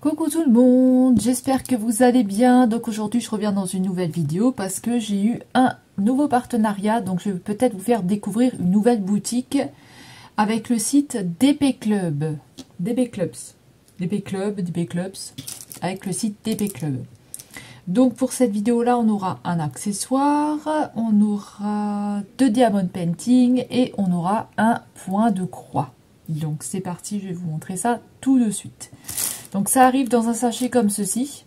Coucou tout le monde, j'espère que vous allez bien. Donc aujourd'hui je reviens dans une nouvelle vidéo parce que j'ai eu un nouveau partenariat. Donc je vais peut-être vous faire découvrir une nouvelle boutique avec le site DP Club. DP Clubs, avec le site DP Club. Donc pour cette vidéo là on aura un accessoire, on aura 2 diamond painting et on aura un point de croix. Donc c'est parti, je vais vous montrer ça tout de suite. Donc ça arrive dans un sachet comme ceci.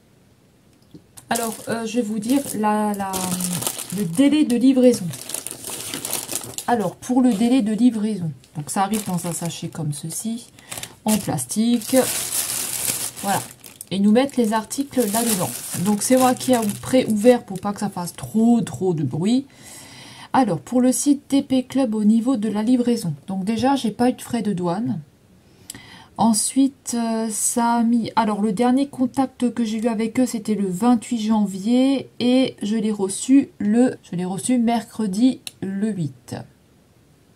Alors je vais vous dire le délai de livraison. Alors pour le délai de livraison, donc ça arrive dans un sachet comme ceci, en plastique. Voilà. Et nous mettent les articles là-dedans. Donc c'est moi qui ai pré-ouvert pour pas que ça fasse trop de bruit. Alors pour le site DP Club au niveau de la livraison. Donc déjà j'ai pas eu de frais de douane. Ensuite, ça a mis... Alors, le dernier contact que j'ai eu avec eux, c'était le 28 janvier. Et je l'ai reçu mercredi le 8.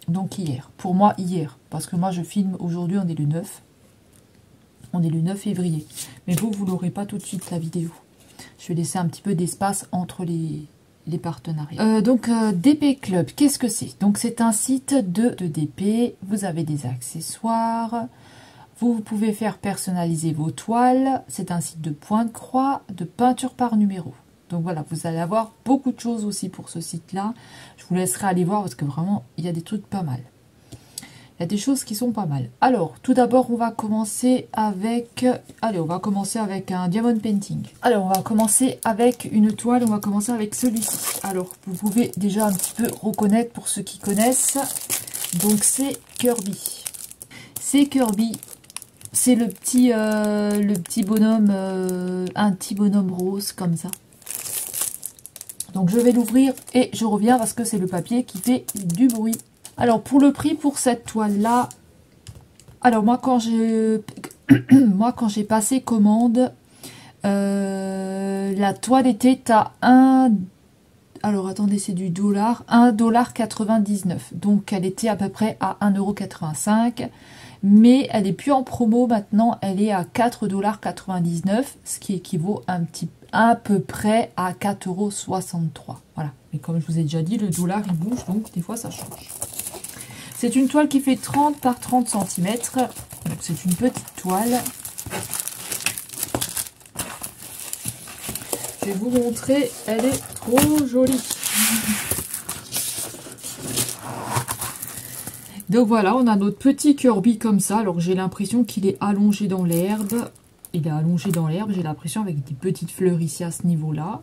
Donc hier. Pour moi, hier. Parce que moi, je filme aujourd'hui, on est le 9. On est le 9 février. Mais vous l'aurez pas tout de suite, la vidéo. Je vais laisser un petit peu d'espace entre les partenariats. Donc, DP Club, qu'est-ce que c'est? Donc, c'est un site de DP. Vous avez des accessoires... Vous pouvez faire personnaliser vos toiles. C'est un site de point de croix, de peinture par numéro. Donc voilà, vous allez avoir beaucoup de choses aussi pour ce site-là. Je vous laisserai aller voir parce que vraiment, il y a des trucs pas mal. Il y a des choses qui sont pas mal. Alors, tout d'abord, on va commencer avec... Allez, on va commencer avec un diamond painting. Alors, on va commencer avec une toile. On va commencer avec celui-ci. Alors, vous pouvez déjà un petit peu reconnaître pour ceux qui connaissent. Donc, c'est Kirby. C'est Kirby. C'est le petit bonhomme, un petit bonhomme rose comme ça. Donc je vais l'ouvrir et je reviens parce que c'est le papier qui fait du bruit. Alors pour le prix pour cette toile là, alors moi quand j'ai passé commande, la toile était à 1. Alors attendez, c'est du dollar, 1,99 $. Donc elle était à peu près à 1,85 €. Mais elle n'est plus en promo maintenant, elle est à 4,99 $, ce qui équivaut à peu près à 4,63 €. Voilà. Mais comme je vous ai déjà dit, le dollar il bouge, donc des fois ça change. C'est une toile qui fait 30 par 30 cm. Donc c'est une petite toile. Je vais vous montrer, elle est trop jolie. Donc voilà, on a notre petit Kirby comme ça. Alors j'ai l'impression qu'il est allongé dans l'herbe. Il est allongé dans l'herbe, j'ai l'impression, avec des petites fleurs ici à ce niveau-là.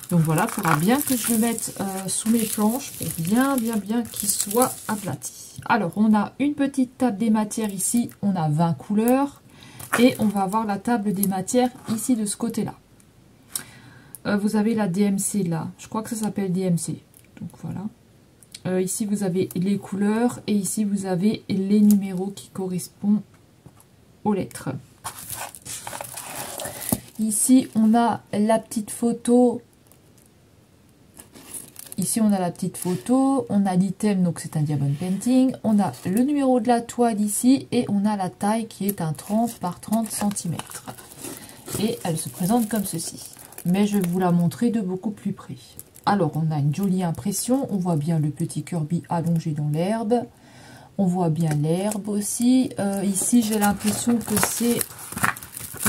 Donc voilà, il faudra bien que je le mette sous mes planches pour bien qu'il soit aplati. Alors on a une petite table des matières ici, on a 20 couleurs. Et on va avoir la table des matières ici de ce côté-là. Vous avez la DMC là, je crois que ça s'appelle DMC. Donc voilà. Ici vous avez les couleurs et ici vous avez les numéros qui correspondent aux lettres. Ici on a la petite photo. Ici on a la petite photo, on a l'item, donc c'est un diamond painting. On a le numéro de la toile ici et on a la taille qui est un 30 par 30 cm. Et elle se présente comme ceci. Mais je vais vous la montrer de beaucoup plus près. Alors, on a une jolie impression. On voit bien le petit Kirby allongé dans l'herbe. On voit bien l'herbe aussi. Ici, j'ai l'impression que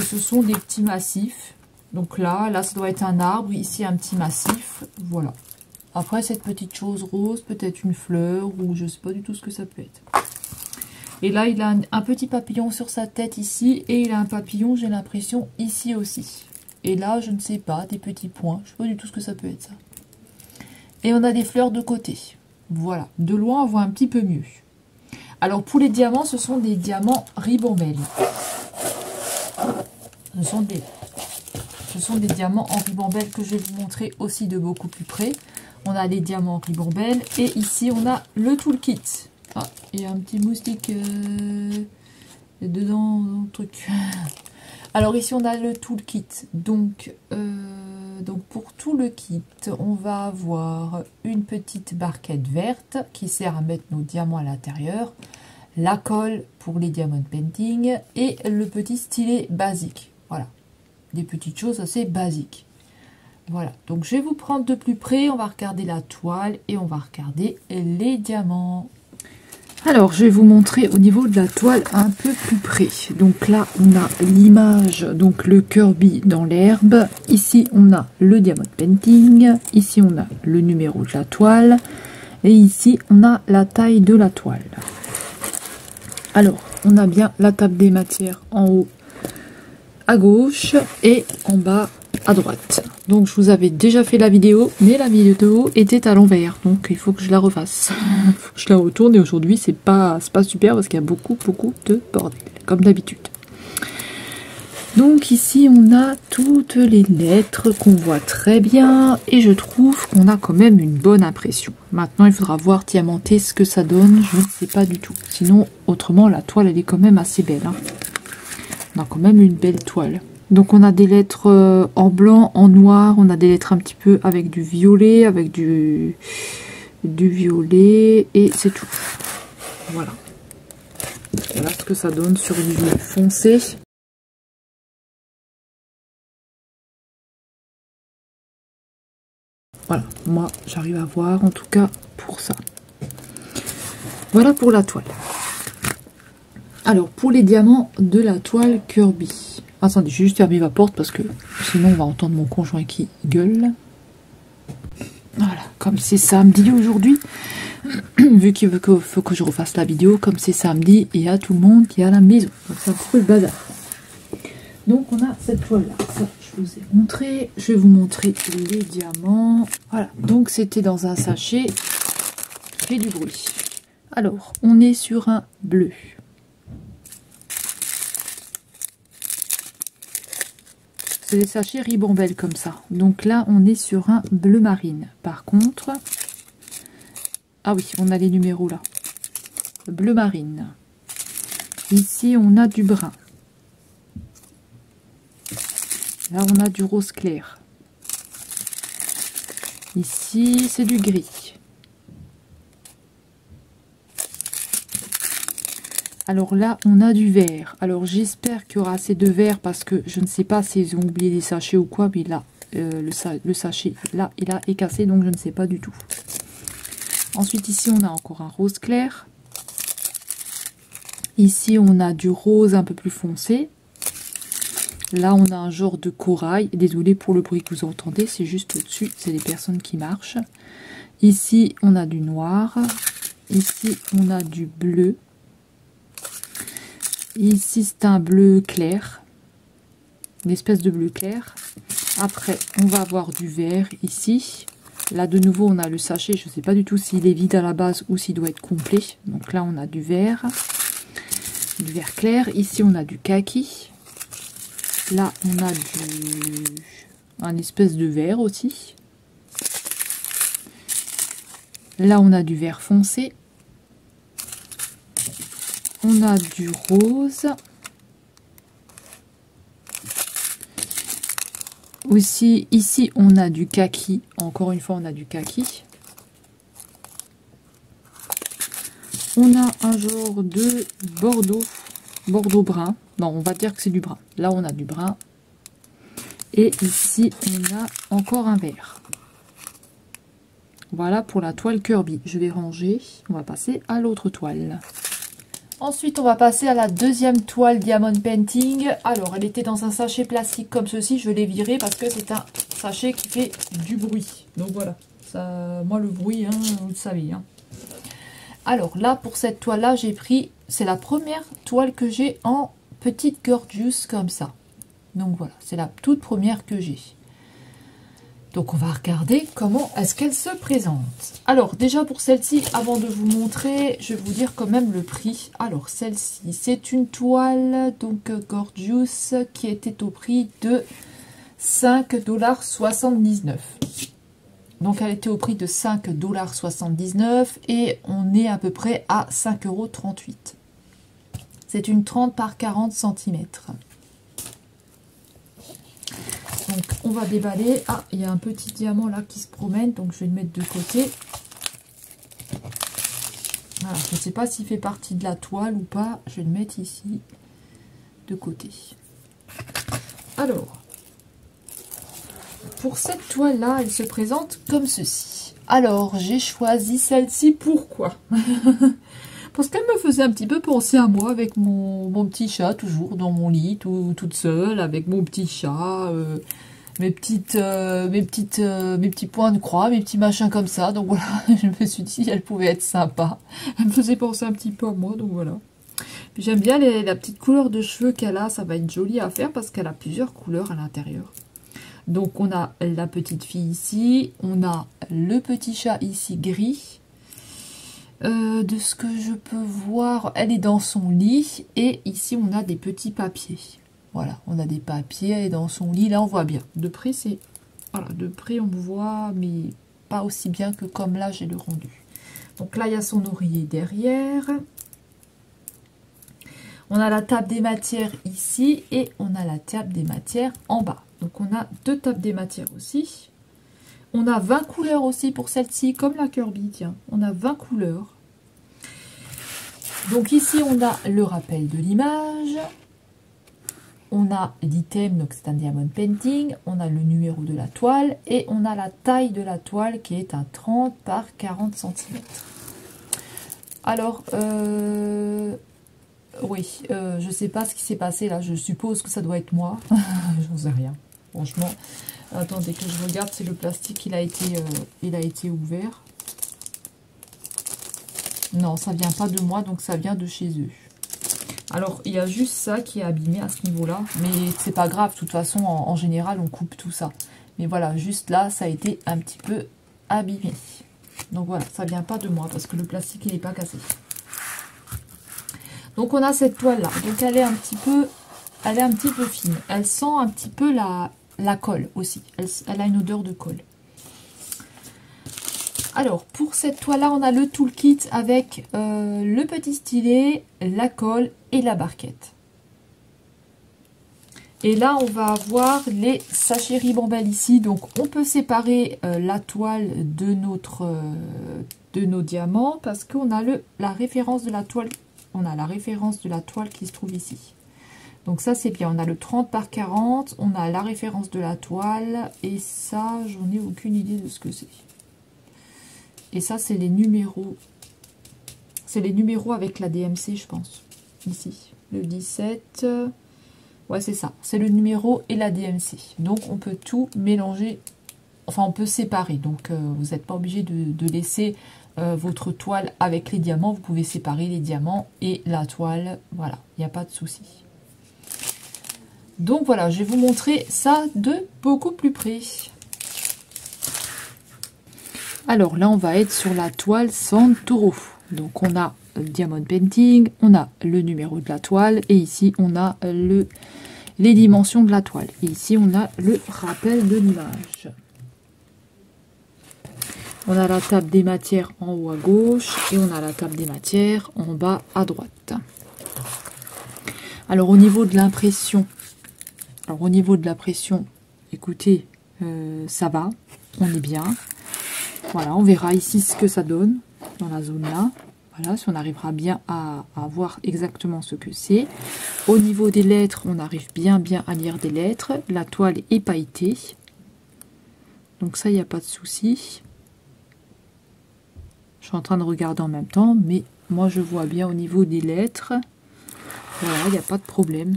ce sont des petits massifs. Donc là, ça doit être un arbre. Ici, un petit massif. Voilà. Après, cette petite chose rose, peut-être une fleur ou je ne sais pas du tout ce que ça peut être. Et là, il a un petit papillon sur sa tête ici. Et il a un papillon, j'ai l'impression, ici aussi. Et là, je ne sais pas, des petits points. Je ne sais pas du tout ce que ça peut être, ça. Et on a des fleurs de côté. Voilà. De loin, on voit un petit peu mieux. Alors, pour les diamants, ce sont des diamants ribambelle. Ce sont des diamants en ribambelle que je vais vous montrer aussi de beaucoup plus près. On a les diamants en ribambelle. Et ici, on a le toolkit. Ah, il y a un petit moustique dedans dans le truc. Alors ici, on a le toolkit. Donc pour tout le kit, on va avoir une petite barquette verte qui sert à mettre nos diamants à l'intérieur, la colle pour les diamond painting et le petit stylet basique. Voilà, des petites choses assez basiques. Voilà, donc je vais vous prendre de plus près, on va regarder la toile et on va regarder les diamants. Alors, je vais vous montrer au niveau de la toile un peu plus près. Donc là, on a l'image, donc le Kirby dans l'herbe. Ici, on a le diamond painting. Ici, on a le numéro de la toile. Et ici, on a la taille de la toile. Alors, on a bien la table des matières en haut à gauche et en bas à droite. Donc je vous avais déjà fait la vidéo, mais la vidéo était à l'envers, donc il faut que je la refasse. Il faut que je la retourne et aujourd'hui c'est pas super parce qu'il y a beaucoup de bordel, comme d'habitude. Donc ici on a toutes les lettres qu'on voit très bien et je trouve qu'on a quand même une bonne impression. Maintenant il faudra voir diamanter ce que ça donne, je ne sais pas du tout. Sinon autrement la toile elle est quand même assez belle. Hein. On a quand même une belle toile. Donc on a des lettres en blanc, en noir, on a des lettres un petit peu avec du violet, avec du violet et c'est tout. Voilà. Voilà ce que ça donne sur du violet foncé. Voilà, moi j'arrive à voir en tout cas pour ça. Voilà pour la toile. Alors pour les diamants de la toile Kirby. Attendez, j'ai juste fermé ma porte parce que sinon on va entendre mon conjoint qui gueule. Voilà, comme c'est samedi aujourd'hui, vu qu'il faut que je refasse la vidéo, comme c'est samedi, il y a tout le monde qui est à la maison. Donc c'est un petit peu le bazar. Donc on a cette toile là, ça je vous ai montré. Je vais vous montrer les diamants. Voilà, donc c'était dans un sachet qui fait du bruit. Alors, on est sur un bleu. C'est des sachets ribambelle comme ça. Donc là, on est sur un bleu marine. Par contre, ah oui, on a les numéros là. Bleu marine. Ici, on a du brun. Là, on a du rose clair. Ici, c'est du gris. Alors là, on a du vert. Alors j'espère qu'il y aura assez de vert parce que je ne sais pas s'ils ont oublié des sachets ou quoi. Mais là, le sachet, là, il est cassé, donc je ne sais pas du tout. Ensuite, ici, on a encore un rose clair. Ici, on a du rose un peu plus foncé. Là, on a un genre de corail. Désolé pour le bruit que vous entendez, c'est juste au-dessus. C'est les personnes qui marchent. Ici, on a du noir. Ici, on a du bleu. Ici, c'est un bleu clair. Une espèce de bleu clair. Après, on va avoir du vert ici. Là, de nouveau, on a le sachet. Je ne sais pas du tout s'il est vide à la base ou s'il doit être complet. Donc là, on a du vert clair. Ici, on a du kaki. Là, on a un espèce de vert aussi. Là, on a du vert foncé. On a du rose. Aussi, ici, on a du kaki. Encore une fois, on a du kaki. On a un genre de bordeaux brun. Non, on va dire que c'est du brun. Là, on a du brun. Et ici, on a encore un vert. Voilà pour la toile Kirby. Je vais ranger. On va passer à l'autre toile. Ensuite, on va passer à la deuxième toile Diamond Painting. Alors, elle était dans un sachet plastique comme ceci. Je l'ai viré parce que c'est un sachet qui fait du bruit. Donc voilà. Ça, moi, le bruit, hein, vous le savez. Hein. Alors là, pour cette toile-là, j'ai pris... C'est la première toile que j'ai en petite gorgeous comme ça. Donc voilà, c'est la toute première que j'ai. Donc on va regarder comment est-ce qu'elle se présente. Alors déjà pour celle-ci, avant de vous montrer, je vais vous dire quand même le prix. Alors celle-ci, c'est une toile donc gorgeous qui était au prix de 5,79 $. Donc elle était au prix de 5,79 $ et on est à peu près à 5,38 €. C'est une 30 par 40 cm. Donc on va déballer. Ah, il y a un petit diamant là qui se promène, donc je vais le mettre de côté. Voilà, je ne sais pas s'il fait partie de la toile ou pas. Je vais le mettre ici de côté. Alors, pour cette toile-là, elle se présente comme ceci. Alors, j'ai choisi celle-ci, pourquoi? Parce qu'elle me faisait un petit peu penser à moi, avec mon petit chat, toujours dans mon lit, toute seule, avec mon petit chat, mes petits points de croix, mes petits machins comme ça. Donc voilà, je me suis dit, elle pouvait être sympa. Elle me faisait penser un petit peu à moi, donc voilà. Puis j'aime bien la petite couleur de cheveux qu'elle a, ça va être joli à faire parce qu'elle a plusieurs couleurs à l'intérieur. Donc on a la petite fille ici, on a le petit chat ici gris. De ce que je peux voir, elle est dans son lit et ici on a des petits papiers. Voilà, on a des papiers, elle est dans son lit, là on voit bien. De près c'est, voilà, de près on voit, mais pas aussi bien que comme là j'ai le rendu. Donc là il y a son oreiller derrière. On a la table des matières ici et on a la table des matières en bas. Donc on a deux tables des matières aussi. On a 20 couleurs aussi pour celle-ci, comme la Kirby, tiens. On a 20 couleurs. Donc ici, on a le rappel de l'image. On a l'item, donc c'est un diamond painting. On a le numéro de la toile. Et on a la taille de la toile qui est un 30 par 40 cm. Alors, oui, je ne sais pas ce qui s'est passé là. Je suppose que ça doit être moi. J'en sais rien, franchement. Attendez que je regarde si le plastique il a été ouvert. Non, ça vient pas de moi, donc ça vient de chez eux. Alors, il y a juste ça qui est abîmé à ce niveau-là. Mais c'est pas grave, de toute façon, en général, on coupe tout ça. Mais voilà, juste là, ça a été un petit peu abîmé. Donc voilà, ça vient pas de moi, parce que le plastique, il n'est pas cassé. Donc on a cette toile-là. Donc elle est un petit peu fine. Elle sent un petit peu la colle aussi. Elle a une odeur de colle. Alors, pour cette toile-là, on a le toolkit avec le petit stylet, la colle et la barquette. Et là, on va avoir les sachets ribambelle ici. Donc, on peut séparer la toile de nos diamants parce qu'on a la référence de la toile. On a la référence de la toile qui se trouve ici. Donc ça, c'est bien. On a le 30 par 40. On a la référence de la toile. Et ça, j'en ai aucune idée de ce que c'est. Et ça, c'est les numéros. C'est les numéros avec la DMC, je pense. Ici. Le 17. Ouais, c'est ça. C'est le numéro et la DMC. Donc, on peut tout mélanger. Enfin, on peut séparer. Donc, vous n'êtes pas obligé de laisser votre toile avec les diamants. Vous pouvez séparer les diamants et la toile. Voilà, il n'y a pas de souci. Donc, voilà, je vais vous montrer ça de beaucoup plus près. Alors là, on va être sur la toile Santoro. Donc, on a le diamond painting, on a le numéro de la toile et ici, on a les dimensions de la toile. Et ici, on a le rappel de l'image. On a la table des matières en haut à gauche et on a la table des matières en bas à droite. Alors, au niveau de l'impression, écoutez, ça va, on est bien. Voilà, on verra ici ce que ça donne dans la zone là. Voilà, si on arrivera bien à voir exactement ce que c'est. Au niveau des lettres, on arrive bien à lire des lettres. La toile est pailletée. Donc ça, il n'y a pas de souci. Je suis en train de regarder en même temps, mais moi je vois bien au niveau des lettres. Voilà, il n'y a pas de problème.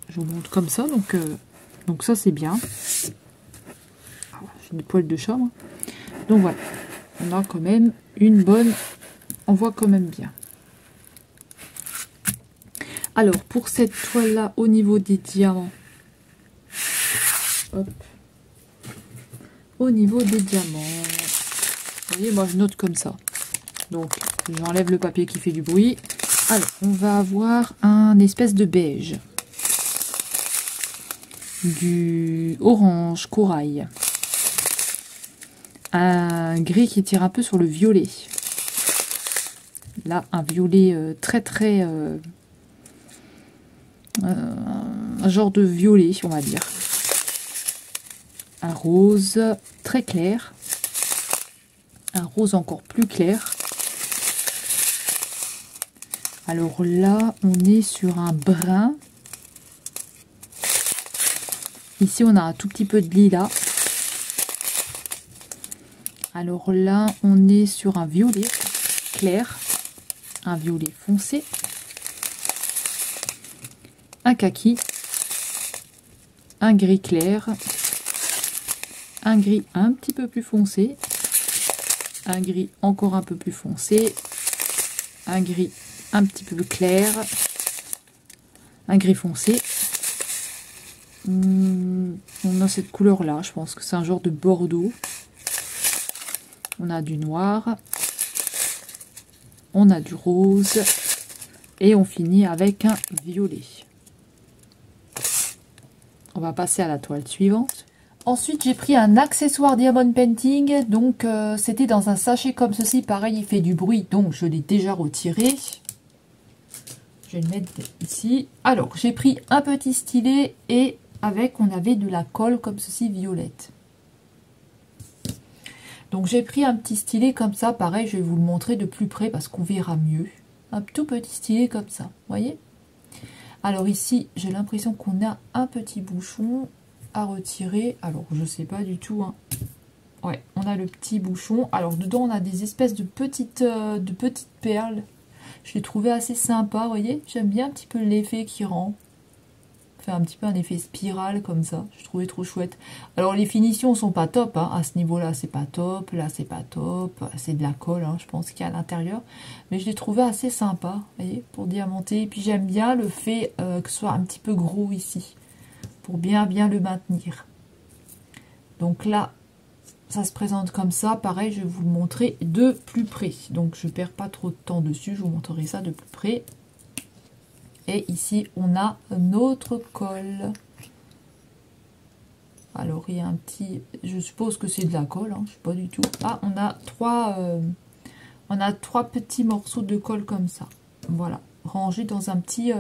Je vous montre comme ça, donc ça c'est bien. J'ai des poils de chat, moi. Donc voilà, on a quand même une bonne... On voit quand même bien. Alors, pour cette toile-là, au niveau des diamants... Hop. Au niveau des diamants... Vous voyez, moi je note comme ça. Donc, j'enlève le papier qui fait du bruit. Alors, on va avoir un espèce de beige. Du orange corail. Un gris qui tire un peu sur le violet. Là, un violet très un genre de violet, on va dire. Un rose très clair. Un rose encore plus clair. Alors là, on est sur un brun. Ici, on a un tout petit peu de lilas. Alors là, on est sur un violet clair, un violet foncé, un kaki, un gris clair, un gris un petit peu plus foncé, un gris encore un peu plus foncé, un gris un petit peu plus clair, un gris foncé. On a cette couleur là, je pense que c'est un genre de bordeaux. On a du noir, on a du rose et on finit avec un violet. On va passer à la toile suivante. Ensuite, j'ai pris un accessoire diamond painting. Donc, c'était dans un sachet comme ceci. Pareil, il fait du bruit, donc je l'ai déjà retiré. Je vais le mettre ici. Alors, j'ai pris un petit stylet et avec, on avait de la colle comme ceci, violette. Donc, j'ai pris un petit stylet comme ça. Pareil, je vais vous le montrer de plus près parce qu'on verra mieux. Un tout petit stylet comme ça, vous voyez? Alors ici, j'ai l'impression qu'on a un petit bouchon à retirer. Alors, je sais pas du tout. Hein. Ouais, on a le petit bouchon. Alors, dedans, on a des espèces de petites perles. Je l'ai trouvé assez sympa, vous voyez. J'aime bien un petit peu l'effet qui rend. Fait un petit peu un effet spirale comme ça. Je trouvais trop chouette. Alors, les finitions sont pas top. Hein. À ce niveau-là, c'est pas top. Là, c'est pas top. C'est de la colle, hein, je pense qu'il y a à l'intérieur. Mais je l'ai trouvé assez sympa, vous voyez, pour diamanter. Et puis, j'aime bien le fait que ce soit un petit peu gros ici. Pour bien le maintenir. Donc là, ça se présente comme ça. Pareil, je vais vous le montrer de plus près. Donc, je ne perds pas trop de temps dessus. Je vous montrerai ça de plus près. Et ici, on a notre colle. Alors, il y a un petit... Je suppose que c'est de la colle. Hein, je ne sais pas du tout. Ah, on a trois petits morceaux de colle comme ça. Voilà. Rangés dans un petit...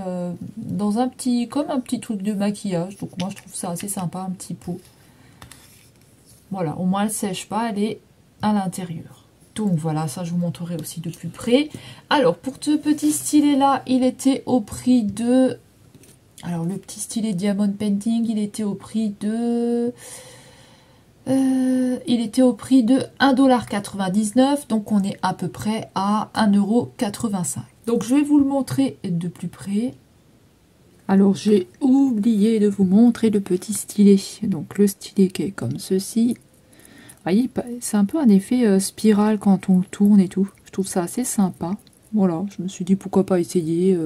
comme un petit truc de maquillage. Donc, moi, je trouve ça assez sympa. Un petit pot. Voilà. Au moins, elle ne sèche pas. Elle est à l'intérieur. Donc voilà, ça je vous montrerai aussi de plus près. Alors pour ce petit stylet là, il était au prix de... Alors le petit stylet Diamond Painting, il était au prix de... il était au prix de 1,99 $. Donc on est à peu près à 1,85 €. Donc je vais vous le montrer de plus près. Alors j'ai oublié de vous montrer le petit stylet. Donc le stylet qui est comme ceci. Vous voyez, c'est un peu un effet spirale quand on le tourne et tout. Je trouve ça assez sympa. Voilà, je me suis dit pourquoi pas essayer.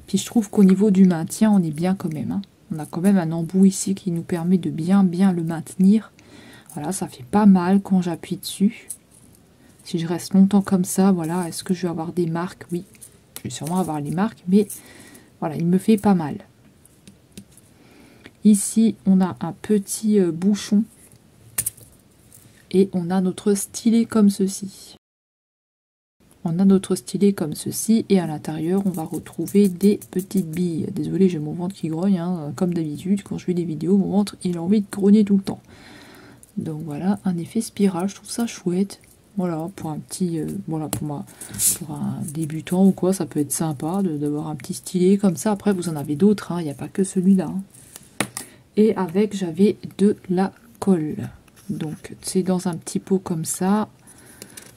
Puis je trouve qu'au niveau du maintien, on est bien quand même. Hein. On a quand même un embout ici qui nous permet de bien le maintenir. Voilà, ça fait pas mal quand j'appuie dessus. Si je reste longtemps comme ça, voilà, est-ce que je vais avoir des marques? Oui, je vais sûrement avoir les marques, mais voilà, il me fait pas mal. Ici, on a un petit bouchon. Et on a notre stylet comme ceci. On a notre stylet comme ceci. Et à l'intérieur, on va retrouver des petites billes. Désolée, j'ai mon ventre qui grogne. Hein. Comme d'habitude, quand je fais des vidéos, mon ventre, il a envie de grogner tout le temps. Donc voilà, un effet spirale. Je trouve ça chouette. Voilà, pour un petit... voilà, pour un débutant ou quoi, ça peut être sympa d'avoir un petit stylet comme ça. Après, vous en avez d'autres. Hein. Il n'y a pas que celui-là. Hein. Et avec, j'avais de la colle. Donc c'est dans un petit pot comme ça,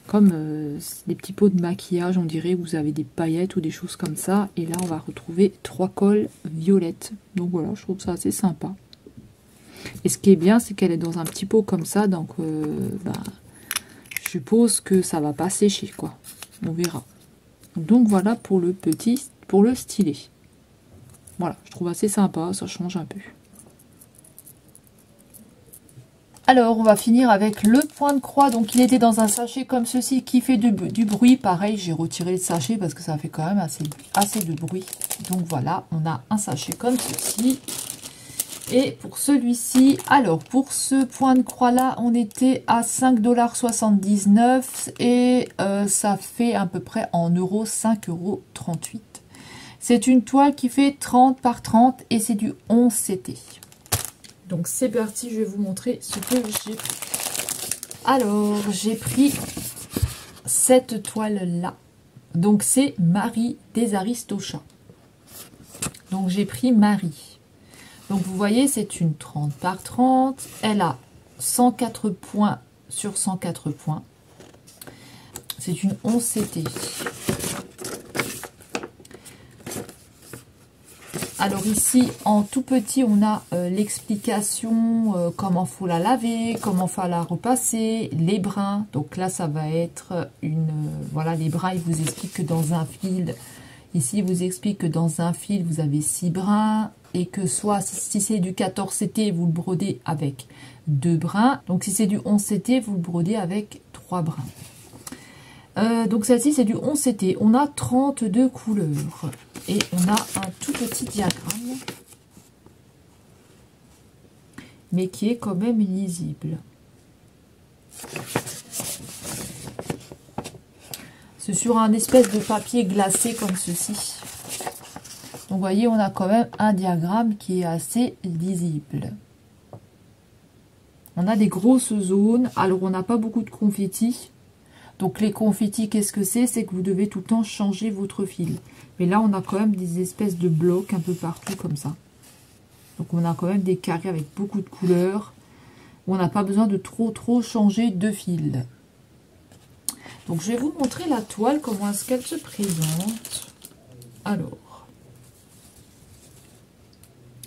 comme des petits pots de maquillage, on dirait, où vous avez des paillettes ou des choses comme ça. Et là on va retrouver 3 colles violettes. Donc voilà, je trouve ça assez sympa. Et ce qui est bien, c'est qu'elle est dans un petit pot comme ça, donc je suppose que ça va pas sécher, quoi. On verra. Donc voilà pour le stylet. Voilà, je trouve assez sympa, ça change un peu. Alors, on va finir avec le point de croix. Donc, il était dans un sachet comme ceci qui fait du bruit. Pareil, j'ai retiré le sachet parce que ça fait quand même assez de bruit. Donc, voilà, on a un sachet comme ceci. Et pour celui-ci, alors, pour ce point de croix-là, on était à 5,79 $. Et ça fait à peu près en euros 5,38 €. C'est une toile qui fait 30 par 30 et c'est du 11 CT. Donc c'est parti, je vais vous montrer ce que j'ai pris. Alors, j'ai pris cette toile-là. Donc c'est Marie des Aristochats. Donc j'ai pris Marie. Donc vous voyez, c'est une 30 par 30. Elle a 104 points sur 104 points. C'est une 11 CT. Alors ici, en tout petit, on a l'explication, comment faut la laver, comment faut la repasser, les brins. Donc là, ça va être voilà, les brins, il vous explique que dans un fil, ici, il vous explique que dans un fil, vous avez 6 brins. Et que soit, si c'est du 14 CT, vous le brodez avec 2 brins. Donc si c'est du 11 CT, vous le brodez avec 3 brins. Donc celle-ci, c'est du 11 CT. On a 32 couleurs. Et on a un tout petit diagramme. Mais qui est quand même lisible. C'est sur un espèce de papier glacé comme ceci. Donc vous voyez, on a quand même un diagramme qui est assez lisible. On a des grosses zones. Alors on n'a pas beaucoup de confettis. Donc les confettis, qu'est-ce que c'est? C'est que vous devez tout le temps changer votre fil. Mais là, on a quand même des espèces de blocs un peu partout comme ça. Donc on a quand même des carrés avec beaucoup de couleurs. Où on n'a pas besoin de trop changer de fil. Donc je vais vous montrer la toile, comment est-ce qu'elle se présente. Alors.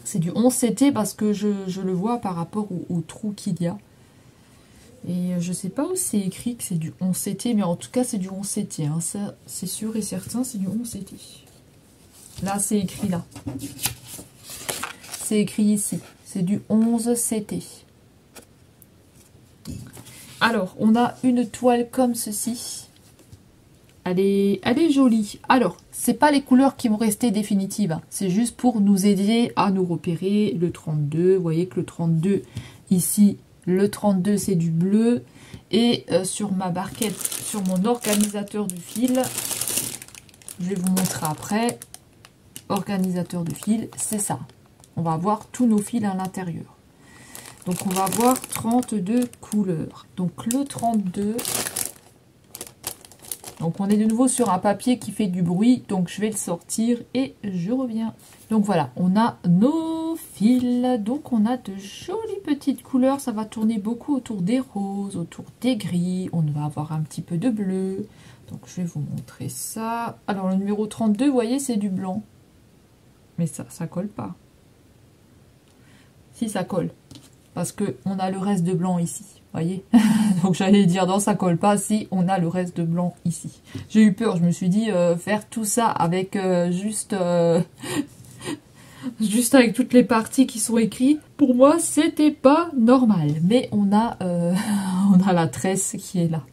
C'est du 11 CT parce que je le vois par rapport au trou qu'il y a. Et je ne sais pas où c'est écrit que c'est du 11 CT, mais en tout cas c'est du 11 CT. Hein. Ça, c'est sûr et certain, c'est du 11 CT. Là, c'est écrit là. C'est écrit ici. C'est du 11 CT. Alors, on a une toile comme ceci. Elle est jolie. Alors, c'est pas les couleurs qui vont rester définitives. Hein. C'est juste pour nous aider à nous repérer le 32. Vous voyez que le 32, ici, le 32, c'est du bleu. Et sur ma barquette, sur mon organisateur du fil, je vais vous montrer après. Organisateur de fil, c'est ça. On va avoir tous nos fils à l'intérieur. Donc, on va avoir 32 couleurs. Donc, le 32... Donc on est de nouveau sur un papier qui fait du bruit, donc je vais le sortir et je reviens. Donc voilà, on a nos fils, donc on a de jolies petites couleurs, ça va tourner beaucoup autour des roses, autour des gris, on va avoir un petit peu de bleu. Donc je vais vous montrer ça. Alors le numéro 32, vous voyez, c'est du blanc. Mais ça colle pas. Si, ça colle. Parce qu'on a le reste de blanc ici. Voyez. Donc j'allais dire non, ça colle pas si on a le reste de blanc ici. J'ai eu peur, je me suis dit faire tout ça avec juste avec toutes les parties qui sont écrites. Pour moi, c'était pas normal. Mais on a la tresse qui est là.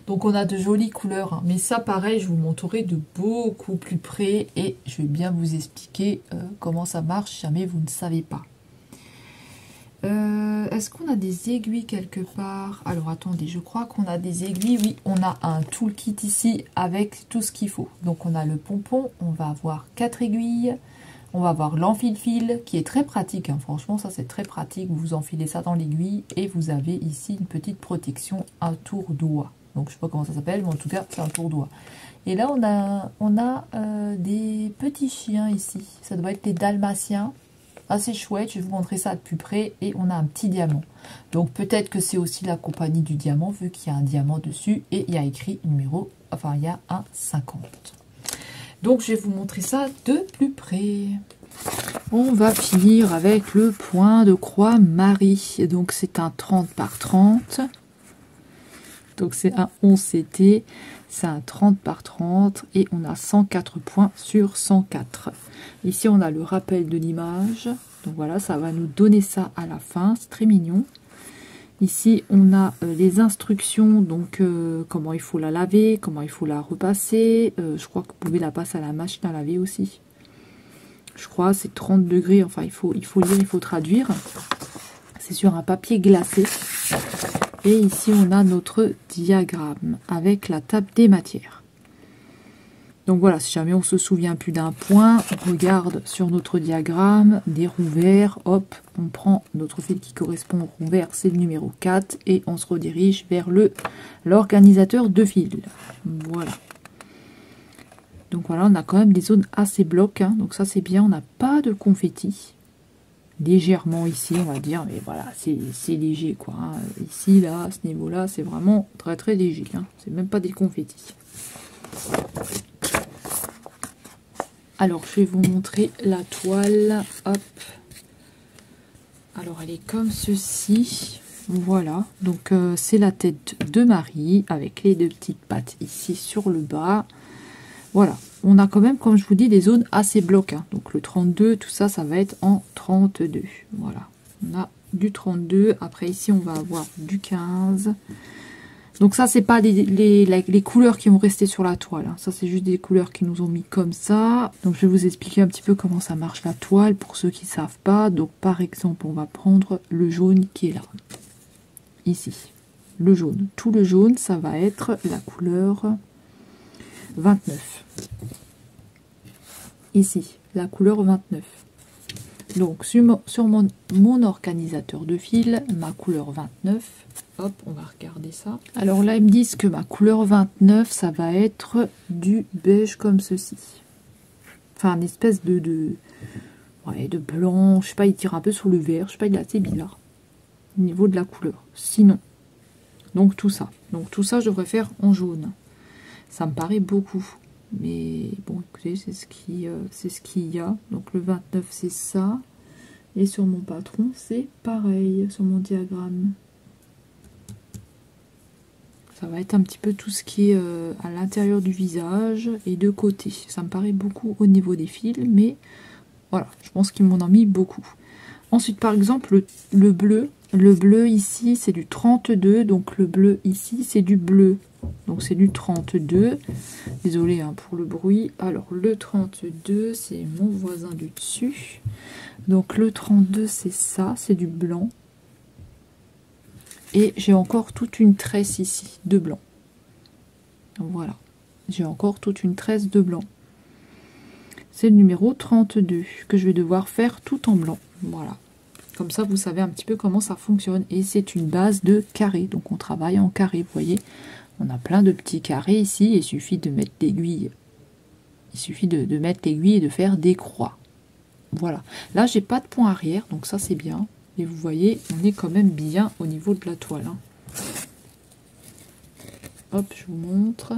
Donc on a de jolies couleurs. Hein. Mais ça, pareil, je vous montrerai de beaucoup plus près. Et je vais bien vous expliquer comment ça marche si jamais vous ne savez pas. Est-ce qu'on a des aiguilles quelque part? Alors attendez, je crois qu'on a des aiguilles. Oui, on a un toolkit ici avec tout ce qu'il faut. Donc on a le pompon, on va avoir 4 aiguilles. On va avoir l'enfile-fil qui est très pratique. Hein. Franchement, ça c'est très pratique. Vous enfilez ça dans l'aiguille et vous avez ici une petite protection, un tour-doigt. Donc je sais pas comment ça s'appelle, mais en tout cas c'est un tour-doigt. Et là on a des petits chiens ici. Ça doit être les dalmatiens. Assez chouette, je vais vous montrer ça de plus près. Et on a un petit diamant. Donc peut-être que c'est aussi la compagnie du diamant, vu qu'il y a un diamant dessus. Et il y a écrit numéro, enfin il y a un 50. Donc je vais vous montrer ça de plus près. On va finir avec le point de croix Marie. Donc c'est un 30 par 30. Donc c'est un 11 CT. C'est un 30 par 30 et on a 104 points sur 104. Ici, on a le rappel de l'image. Donc voilà, ça va nous donner ça à la fin. C'est très mignon. Ici, on a les instructions. Donc, comment il faut la laver, comment il faut la repasser. Je crois que vous pouvez la passer à la machine à laver aussi. Je crois c'est 30 degrés. Enfin, il faut lire, il faut traduire. C'est sur un papier glacé. Et ici, on a notre diagramme avec la table des matières. Donc voilà, si jamais on se souvient plus d'un point, on regarde sur notre diagramme des roues verts. Hop, on prend notre fil qui correspond au roue vert, c'est le numéro 4. Et on se redirige vers l'organisateur de fil. Voilà. Donc voilà, on a quand même des zones assez blocs, hein, donc ça c'est bien, on n'a pas de confetti. Légèrement ici, on va dire, mais voilà, c'est léger quoi. Hein. Ici, là, à ce niveau-là, c'est vraiment très très léger. Hein. C'est même pas des confettis. Alors, je vais vous montrer la toile. Hop. Alors, elle est comme ceci. Voilà. Donc, c'est la tête de Marie avec les deux petites pattes ici sur le bas. Voilà. On a quand même, comme je vous dis, des zones assez blocs. Hein. Donc, le 32, tout ça, ça va être en 32. Voilà. On a du 32. Après, ici, on va avoir du 15. Donc ça, c'est pas les couleurs qui vont rester sur la toile. Hein. Ça, c'est juste des couleurs qui nous ont mis comme ça. Donc, je vais vous expliquer un petit peu comment ça marche la toile pour ceux qui ne savent pas. Donc, par exemple, on va prendre le jaune qui est là. Ici. Le jaune. Tout le jaune, ça va être la couleur 29. Ici, la couleur 29. Donc, sur mon organisateur de fil, ma couleur 29... Hop, on va regarder ça. Alors là, ils me disent que ma couleur 29, ça va être du beige comme ceci. Enfin, une espèce de blanc. Je sais pas, il tire un peu sur le vert. Je sais pas, il est assez bizarre. Au niveau de la couleur. Sinon, donc tout ça. Donc tout ça, je devrais faire en jaune. Ça me paraît beaucoup. Mais bon, écoutez, c'est ce qu'il y a. Donc le 29, c'est ça. Et sur mon patron, c'est pareil. Sur mon diagramme. Ça va être un petit peu tout ce qui est à l'intérieur du visage et de côté. Ça me paraît beaucoup au niveau des fils, mais voilà, je pense qu'ils m'en ont mis beaucoup. Ensuite, par exemple, le bleu. Le bleu ici, c'est du 32. Donc le bleu ici, c'est du bleu. Donc c'est du 32. Désolée hein, pour le bruit. Alors le 32, c'est mon voisin du dessus. Donc le 32, c'est ça, c'est du blanc. Et j'ai encore toute une tresse ici, de blanc. Voilà. J'ai encore toute une tresse de blanc. C'est le numéro 32 que je vais devoir faire tout en blanc. Voilà. Comme ça, vous savez un petit peu comment ça fonctionne. Et c'est une base de carré. Donc, on travaille en carré. Vous voyez, on a plein de petits carrés ici. Il suffit de mettre l'aiguille. Il suffit de mettre l'aiguille et de faire des croix. Voilà. Là, j'ai pas de point arrière. Donc, ça, c'est bien. Et vous voyez, on est quand même bien au niveau de la toile. Hein. Hop, je vous montre.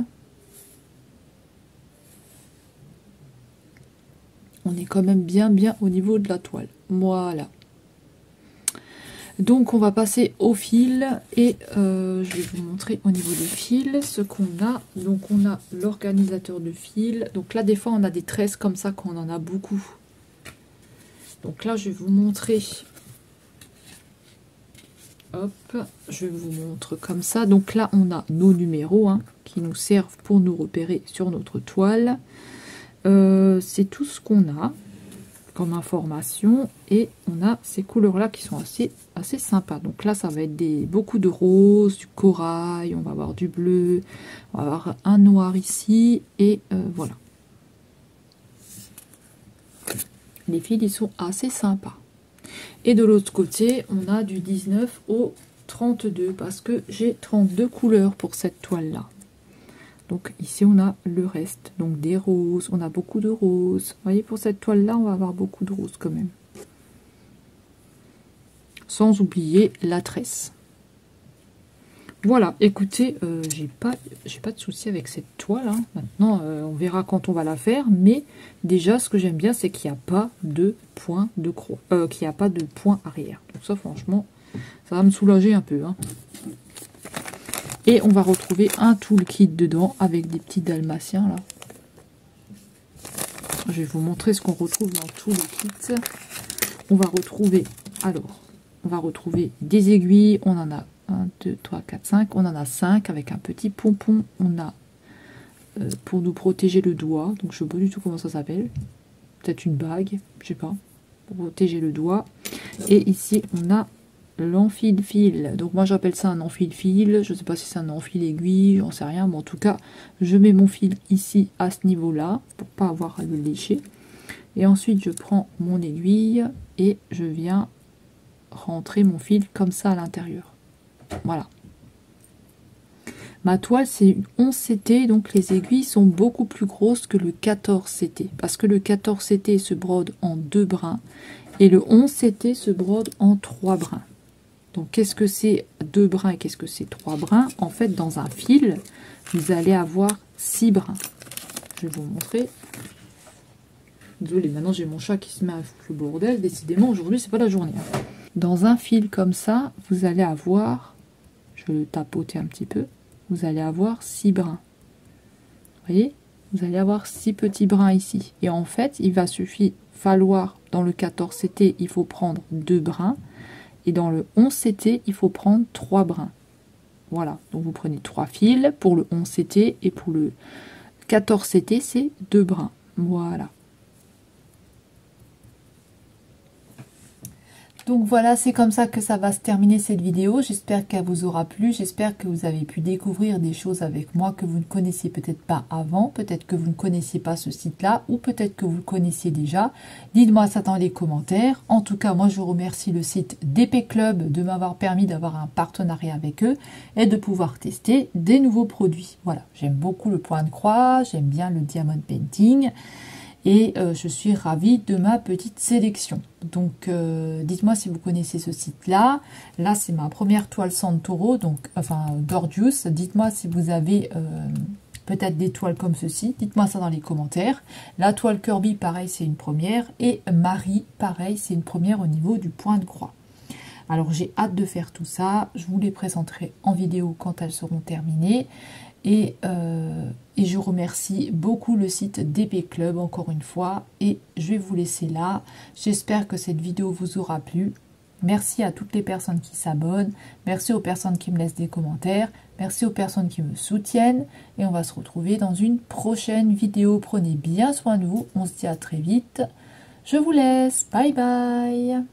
On est quand même bien au niveau de la toile. Voilà. Donc, on va passer au fil. Et je vais vous montrer au niveau des fils ce qu'on a. Donc, on a l'organisateur de fils. Donc là, des fois, on a des tresses comme ça quand on en a beaucoup. Donc là, je vais vous montrer... Hop, je vous montre comme ça. Donc là, on a nos numéros hein, qui nous servent pour nous repérer sur notre toile. C'est tout ce qu'on a comme information. Et on a ces couleurs-là qui sont assez sympas. Donc là, ça va être beaucoup de rose, du corail, on va avoir du bleu, on va avoir un noir ici. Et voilà. Les fils, ils sont assez sympas. Et de l'autre côté, on a du 19 au 32 parce que j'ai 32 couleurs pour cette toile-là. Donc ici, on a le reste. Donc des roses, on a beaucoup de roses. Vous voyez, pour cette toile-là, on va avoir beaucoup de roses quand même. Sans oublier la tresse. Voilà, écoutez, j'ai pas de souci avec cette toile. Hein. Maintenant, on verra quand on va la faire. Mais déjà, ce que j'aime bien, c'est qu'il n'y a pas de point de croix, qu'il n'y a pas de point arrière. Donc ça, franchement, ça va me soulager un peu. Hein. Et on va retrouver un tout le kit dedans avec des petits dalmatiens là. Je vais vous montrer ce qu'on retrouve dans tout le kit. On va retrouver, alors, on va retrouver des aiguilles. On en a 1, 2, 3, 4, 5. On en a 5 avec un petit pompon. On a pour nous protéger le doigt. Donc je ne sais pas du tout comment ça s'appelle. Peut-être une bague, je sais pas. Pour protéger le doigt. Et ici on a l'enfile-fil. Donc moi j'appelle ça un enfile-fil. Je ne sais pas si c'est un enfile-aiguille, j'en sais rien. Mais en tout cas, je mets mon fil ici à ce niveau-là pour pas avoir à le lécher. Et ensuite je prends mon aiguille et je viens rentrer mon fil comme ça à l'intérieur. Voilà. Ma toile, c'est une 11 CT, donc les aiguilles sont beaucoup plus grosses que le 14 CT. Parce que le 14 CT se brode en 2 brins et le 11 CT se brode en 3 brins. Donc, qu'est-ce que c'est 2 brins et qu'est-ce que c'est 3 brins? En fait, dans un fil, vous allez avoir 6 brins. Je vais vous montrer. Désolée, maintenant j'ai mon chat qui se met à foutre le bordel. Décidément, aujourd'hui, c'est pas la journée. Dans un fil comme ça, vous allez avoir, je vais le tapoter un petit peu, vous allez avoir 6 brins. Vous voyez? Vous allez avoir 6 petits brins ici. Et en fait, il va falloir, dans le 14 CT, il faut prendre 2 brins. Et dans le 11 CT, il faut prendre 3 brins. Voilà, donc vous prenez 3 fils pour le 11 CT et pour le 14 CT, c'est 2 brins. Voilà. Donc voilà, c'est comme ça que ça va se terminer cette vidéo. J'espère qu'elle vous aura plu. J'espère que vous avez pu découvrir des choses avec moi que vous ne connaissiez peut-être pas avant. Peut-être que vous ne connaissiez pas ce site-là ou peut-être que vous le connaissiez déjà. Dites-moi ça dans les commentaires. En tout cas, moi je remercie le site DP Club de m'avoir permis d'avoir un partenariat avec eux et de pouvoir tester des nouveaux produits. Voilà, j'aime beaucoup le point de croix, j'aime bien le diamond painting. Et je suis ravie de ma petite sélection. Donc, dites-moi si vous connaissez ce site-là. Là, c'est ma première toile Santoro, donc enfin Gorgeous. Dites-moi si vous avez peut-être des toiles comme ceci. Dites-moi ça dans les commentaires. La toile Kirby, pareil, c'est une première. Et Marie, pareil, c'est une première au niveau du point de croix. Alors, j'ai hâte de faire tout ça. Je vous les présenterai en vidéo quand elles seront terminées. Et je remercie beaucoup le site DP Club encore une fois. Et je vais vous laisser là. J'espère que cette vidéo vous aura plu. Merci à toutes les personnes qui s'abonnent. Merci aux personnes qui me laissent des commentaires. Merci aux personnes qui me soutiennent. Et on va se retrouver dans une prochaine vidéo. Prenez bien soin de vous. On se dit à très vite. Je vous laisse. Bye bye.